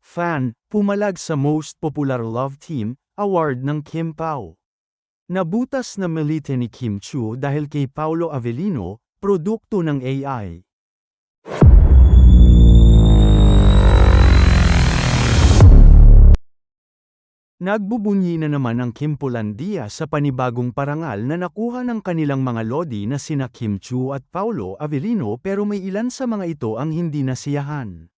Fan, pumalag sa Most Popular Love Team Award ng Kim Pao. Nabutas na melite ni Kim Chiu dahil kay Paolo Avellino, produkto ng AI. Nagbubunyi na naman ang Kimpolandia sa panibagong parangal na nakuha ng kanilang mga lodi na sina Kim Chiu at Paolo Avellino, pero may ilan sa mga ito ang hindi nasiyahan.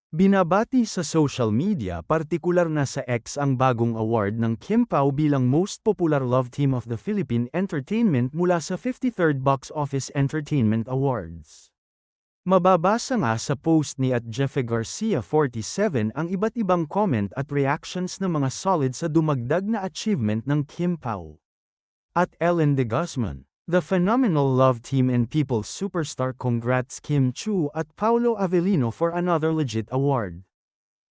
Binabati sa social media, partikular na sa X, ang bagong award ng Kim Pao bilang Most Popular Love Team of the Philippine Entertainment mula sa 53rd Box Office Entertainment Awards. Mababasa nga sa post ni @JeffeGarcia47 ang iba't ibang comment at reactions ng mga solid sa dumagdag na achievement ng Kim Pao. At Ellen de Guzman, the phenomenal love team and people's superstar, congrats Kim Chiu at Paolo Avellino for another legit award.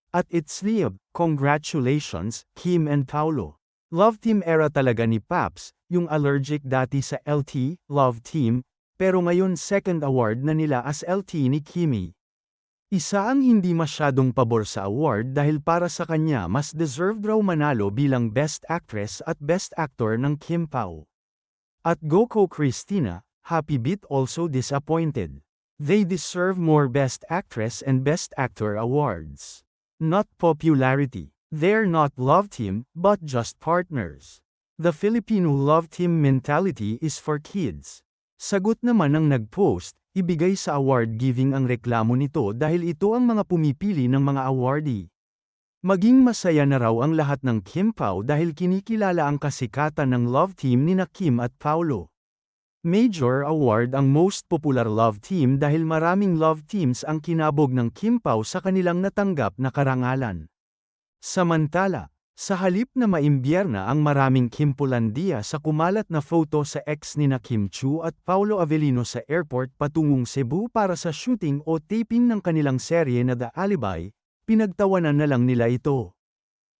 At It's Liab, congratulations, Kim and Paolo. Love team era talaga ni Paps, yung allergic dati sa LT, love team, pero ngayon second award na nila as LT ni Kimi. Isa ang hindi masyadong pabor sa award dahil para sa kanya mas deserved raw manalo bilang Best Actress at Best Actor ng Kim Pao. At Goko Christina, happy bit also disappointed. They deserve more Best Actress and Best Actor awards. Not popularity. They're not love team, but just partners. The Filipino love team mentality is for kids. Sagot naman ng nag-post, ibigay sa award-giving ang reklamo nito dahil ito ang mga pumipili ng mga awardee. Maging masaya na raw ang lahat ng Kim Pao dahil kinikilala ang kasikatan ng love team nina Kim at Paolo. Major award ang Most Popular Love Team dahil maraming love teams ang kinabog ng Kim Pao sa kanilang natanggap na karangalan. Samantala, sa halip na maimbierna ang maraming Kimpolandia sa kumalat na photo sa X nina Kim Chiu at Paolo Avellino sa airport patungong Cebu para sa shooting o taping ng kanilang serye na The Alibi, pinagtawanan na lang nila ito.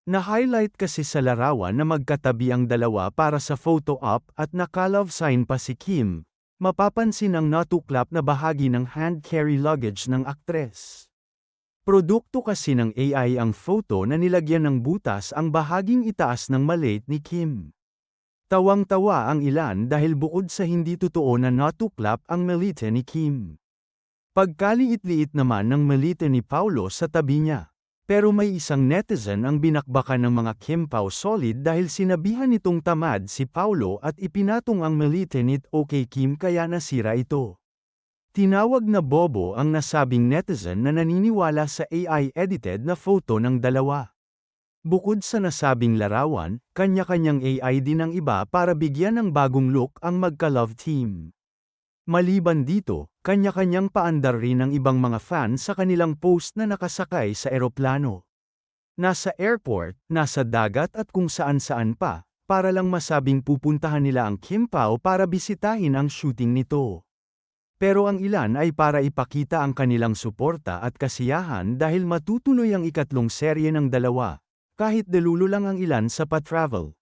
Na-highlight kasi sa larawan na magkatabi ang dalawa para sa photo op at naka-love sign pa si Kim. Mapapansin ang natuklap na bahagi ng hand carry luggage ng aktres. Produkto kasi ng AI ang photo na nilagyan ng butas ang bahaging itaas ng malate ni Kim. Tawang-tawa ang ilan dahil bukod sa hindi totoo na natuklap ang melite ni Kim. Pagkaliit-liit naman ng melite ni Paolo sa tabi niya. Pero may isang netizen ang binakbakan ng mga Kim Pao solid dahil sinabihan nitong tamad si Paolo at ipinatong ang melite nit kay Kim kaya nasira ito. Tinawag na bobo ang nasabing netizen na naniniwala sa AI-edited na photo ng dalawa. Bukod sa nasabing larawan, kanya-kanyang AI din ang iba para bigyan ng bagong look ang magka-love team. Maliban dito, kanya-kanyang paandar rin ang ibang mga fans sa kanilang post na nakasakay sa eroplano. Nasa airport, nasa dagat at kung saan-saan pa, para lang masabing pupuntahan nila ang Kim Pao para bisitahin ang shooting nito. Pero ang ilan ay para ipakita ang kanilang suporta at kasiyahan dahil matutuloy ang ikatlong serye ng dalawa, kahit delulo lang ang ilan sa pa-travel.